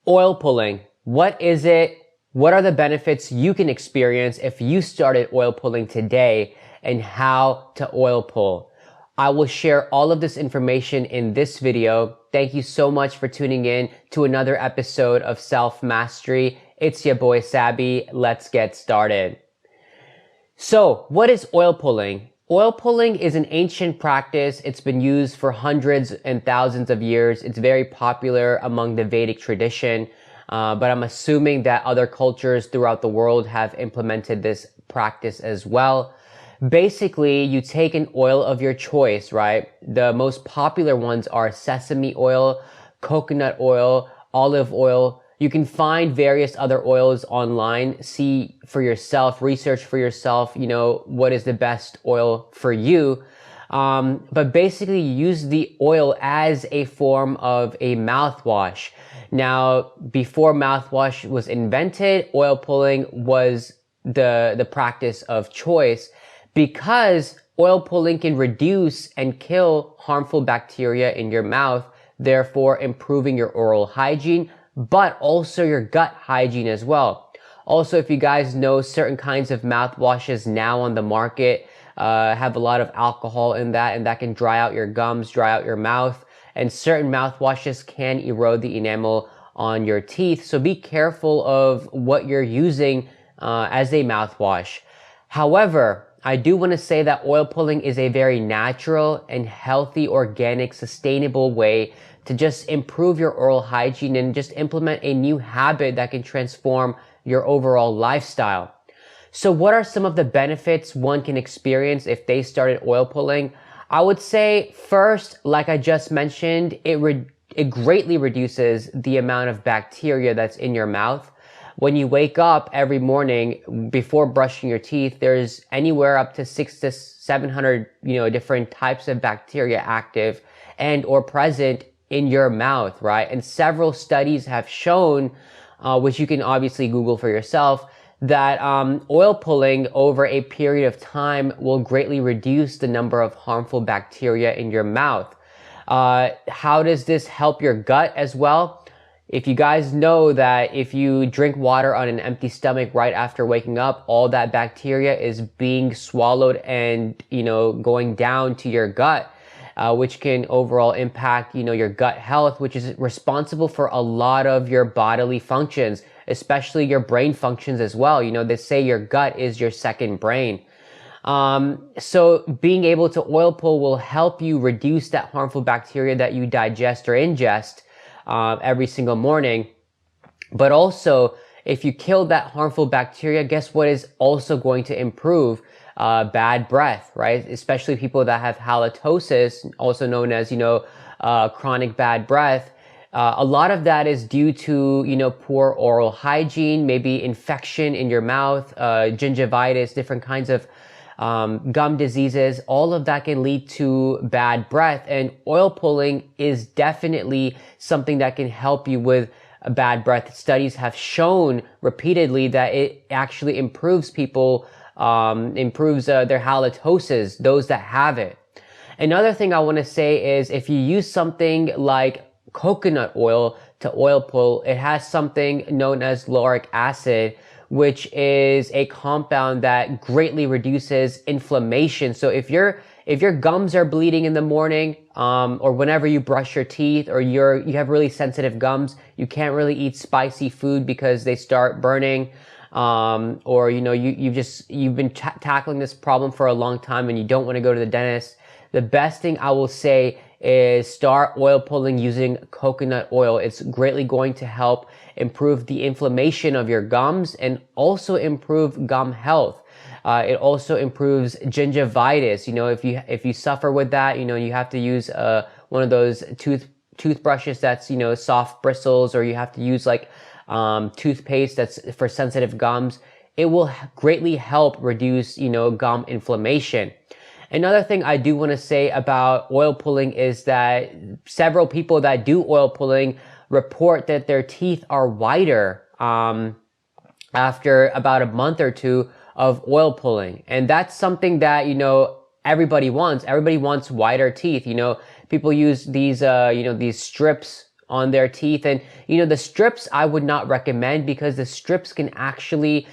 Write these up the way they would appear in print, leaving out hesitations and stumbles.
Oil pulling. What is it? What are the benefits you can experience if you started oil pulling today, and how to oil pull? I will share all of this information in this video. Thank you so much for tuning in to another episode of Self Mastery. It's your boy Sabby. Let's get started. So, what is oil pulling? Oil pulling is an ancient practice. It's been used for hundreds and thousands of years. It's very popular among the Vedic tradition, but I'm assuming that other cultures throughout the world have implemented this practice as well. Basically, you take an oil of your choice, right? The most popular ones are sesame oil, coconut oil, olive oil. You can find various other oils online. See for yourself, research for yourself, what is the best oil for you. But basically you use the oil as a form of a mouthwash. Now, before mouthwash was invented, oil pulling was the practice of choice because oil pulling can reduce and kill harmful bacteria in your mouth, therefore improving your oral hygiene, but also your gut hygiene as well. Also, if you guys know, certain kinds of mouthwashes now on the market have a lot of alcohol in that, and that can dry out your gums, dry out your mouth, and certain mouthwashes can erode the enamel on your teeth. So be careful of what you're using as a mouthwash. However, I do want to say that oil pulling is a very natural and healthy, organic, sustainable way to just improve your oral hygiene and just implement a new habit that can transform your overall lifestyle. So what are some of the benefits one can experience if they started oil pulling? I would say first, like I just mentioned, it greatly reduces the amount of bacteria that's in your mouth. When you wake up every morning before brushing your teeth, there's anywhere up to 600 to 700, different types of bacteria active and or present in your mouth, right? And several studies have shown, which you can obviously Google for yourself, that oil pulling over a period of time will greatly reduce the number of harmful bacteria in your mouth. How does this help your gut as well? If you guys know that if you drink water on an empty stomach right after waking up, all that bacteria is being swallowed and, going down to your gut. Which can overall impact, your gut health, which is responsible for a lot of your bodily functions, especially your brain functions as well. They say your gut is your second brain. So being able to oil pull will help you reduce that harmful bacteria that you digest or ingest every single morning. But also, if you kill that harmful bacteria, guess what is also going to improve? Bad breath, right? Especially people that have halitosis, also known as, chronic bad breath. A lot of that is due to, poor oral hygiene, maybe infection in your mouth, gingivitis, different kinds of gum diseases. All of that can lead to bad breath, and oil pulling is definitely something that can help you with bad breath. Studies have shown repeatedly that it actually improves people, improves their halitosis, those that have it. Another thing I want to say is if you use something like coconut oil to oil pull, it has something known as lauric acid, which is a compound that greatly reduces inflammation. So if your gums are bleeding in the morning, or whenever you brush your teeth, or you have really sensitive gums, you can't really eat spicy food because they start burning, or you've been tackling this problem for a long time and you don't want to go to the dentist, the best thing I will say is start oil pulling using coconut oil. It's greatly going to help improve the inflammation of your gums and also improve gum health. It also improves gingivitis. If you suffer with that, you have to use one of those toothbrushes that's soft bristles, or you have to use toothpaste that's for sensitive gums. It will greatly help reduce gum inflammation. Another thing I do want to say about oil pulling is that several people that do oil pulling report that their teeth are whiter after about a month or two of oil pulling. And that's something that, everybody wants. Everybody wants whiter teeth. People use these strips on their teeth. And you know, the strips I would not recommend, because the strips can actually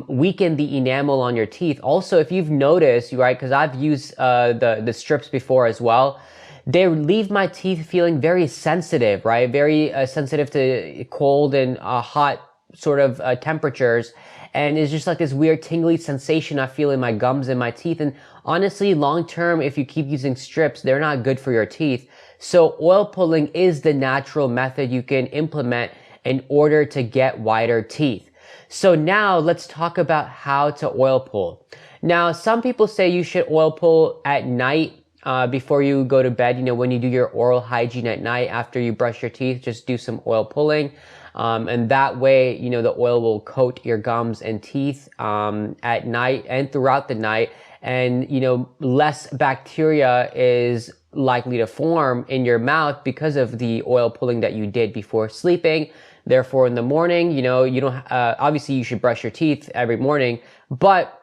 weaken the enamel on your teeth. Also, if you've noticed, right, because I've used the strips before as well, they leave my teeth feeling very sensitive, right? Very sensitive to cold and hot sort of temperatures. And it's just like this weird tingly sensation I feel in my gums and my teeth. And honestly, long term, if you keep using strips, they're not good for your teeth. So oil pulling is the natural method you can implement in order to get whiter teeth. So now let's talk about how to oil pull. Now, some people say you should oil pull at night before you go to bed. You know, when you do your oral hygiene at night after you brush your teeth, just do some oil pulling. And that way, you know, the oil will coat your gums and teeth at night and throughout the night. And, you know, less bacteria is likely to form in your mouth because of the oil pulling that you did before sleeping. Therefore, in the morning, you know, you don't, obviously you should brush your teeth every morning, but,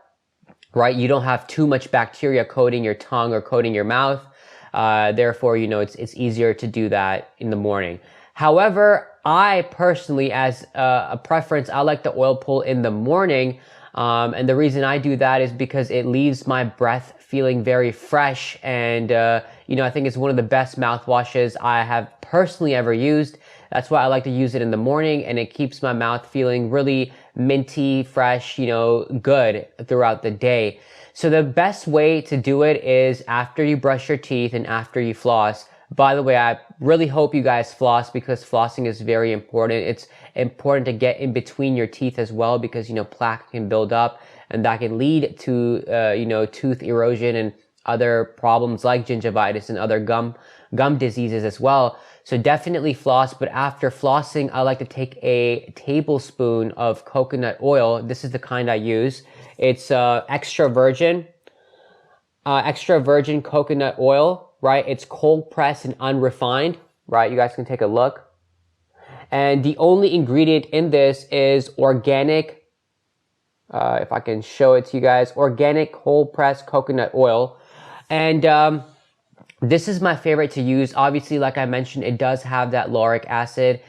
right, you don't have too much bacteria coating your tongue or coating your mouth. Therefore, you know, it's easier to do that in the morning. However, I personally, as a preference, I like the oil pull in the morning. And the reason I do that is because it leaves my breath feeling very fresh. And, you know, I think it's one of the best mouthwashes I have personally ever used. That's why I like to use it in the morning, and it keeps my mouth feeling really minty, fresh, you know, good throughout the day. So the best way to do it is after you brush your teeth and after you floss. By the way, I really hope you guys floss, because flossing is very important. It's important to get in between your teeth as well, because, you know, plaque can build up and that can lead to, you know, tooth erosion and other problems like gingivitis and other gum diseases as well. So definitely floss, but after flossing, I like to take a tablespoon of coconut oil. This is the kind I use. It's extra virgin coconut oil, right? It's cold pressed and unrefined, right? You guys can take a look. And the only ingredient in this is organic, if I can show it to you guys, organic cold pressed coconut oil. And this is my favorite to use. Obviously, like I mentioned, it does have that lauric acid,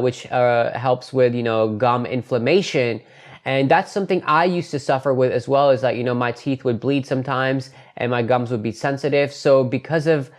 which helps with, you know, gum inflammation. And that's something I used to suffer with as well, is that, you know, my teeth would bleed sometimes and my gums would be sensitive. So because of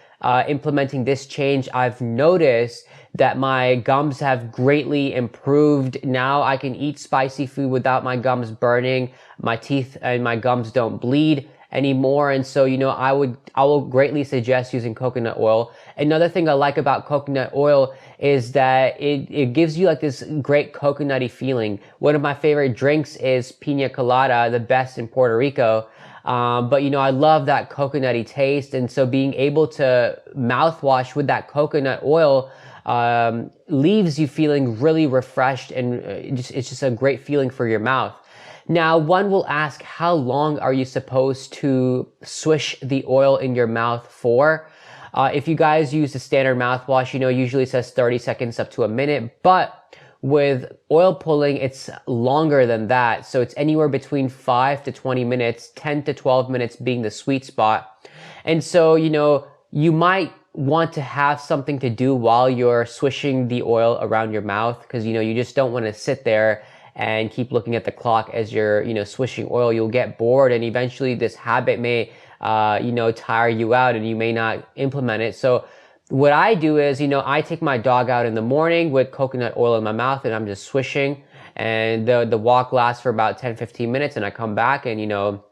implementing this change, I've noticed that my gums have greatly improved. Now I can eat spicy food without my gums burning. My teeth and my gums don't bleed anymore. And so, you know, I will greatly suggest using coconut oil. Another thing I like about coconut oil is that it gives you like this great coconutty feeling. One of my favorite drinks is pina colada, the best in Puerto Rico. But you know, I love that coconutty taste. And so being able to mouthwash with that coconut oil leaves you feeling really refreshed, and it's just a great feeling for your mouth. Now, one will ask, how long are you supposed to swish the oil in your mouth for? If you guys use the standard mouthwash, you know, usually it says 30 seconds up to a minute, but with oil pulling, it's longer than that. So it's anywhere between 5 to 20 minutes, 10 to 12 minutes being the sweet spot. And so, you know, you might want to have something to do while you're swishing the oil around your mouth, because, you know, you just don't want to sit there and keep looking at the clock as you're, you know, swishing oil. You'll get bored, and eventually this habit may, you know, tire you out and you may not implement it. So what I do is, you know, I take my dog out in the morning with coconut oil in my mouth, and I'm just swishing, and the walk lasts for about 10-15 minutes, and I come back and, you know,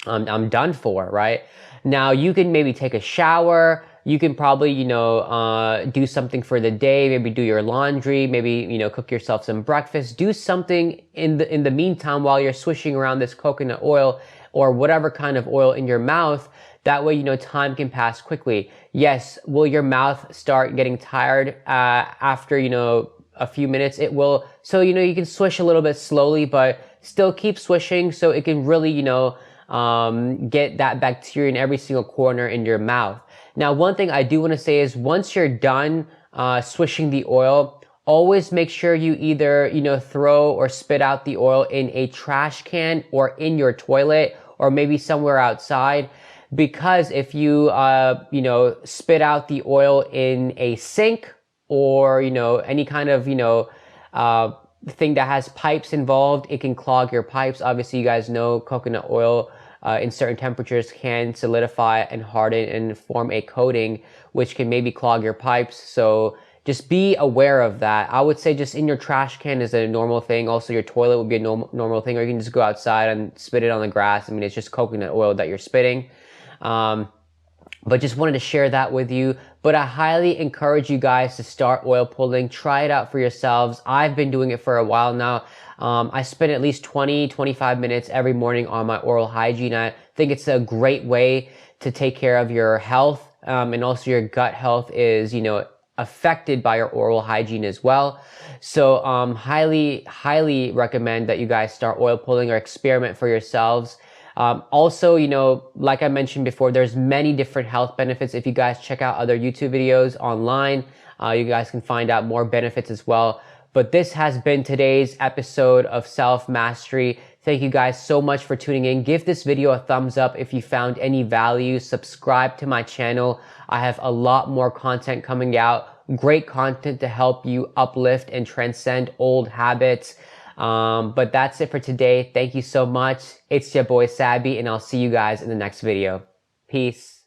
I'm done for, right? Now you can maybe take a shower. You can probably, you know, do something for the day, maybe do your laundry, maybe, you know, cook yourself some breakfast, do something in the meantime while you're swishing around this coconut oil or whatever kind of oil in your mouth. That way, you know, time can pass quickly. Yes, will your mouth start getting tired after, you know, a few minutes? It will. So, you know, you can swish a little bit slowly, but still keep swishing so it can really, you know, get that bacteria in every single corner in your mouth. Now, one thing I do want to say is once you're done swishing the oil, always make sure you either, you know, throw or spit out the oil in a trash can or in your toilet or maybe somewhere outside. Because if you, you know, spit out the oil in a sink or, any kind of, thing that has pipes involved, it can clog your pipes. Obviously, you guys know coconut oil in certain temperatures can solidify and harden and form a coating, which can maybe clog your pipes. So just be aware of that. I would say just in your trash can is a normal thing. Also, your toilet would be a normal thing, or you can just go outside and spit it on the grass. I mean, it's just coconut oil that you're spitting. But just wanted to share that with you. But I highly encourage you guys to start oil pulling. Try it out for yourselves. I've been doing it for a while now. I spend at least 20-25 minutes every morning on my oral hygiene. I think it's a great way to take care of your health. And also your gut health is, affected by your oral hygiene as well. So highly recommend that you guys start oil pulling or experiment for yourselves. Also, like I mentioned before, there's many different health benefits. If you guys check out other YouTube videos online, you guys can find out more benefits as well. But this has been today's episode of Self Mastery. Thank you guys so much for tuning in. Give this video a thumbs up if you found any value. Subscribe to my channel. I have a lot more content coming out. Great content to help you uplift and transcend old habits. But that's it for today. Thank you so much. It's your boy Sabby, and I'll see you guys in the next video. Peace.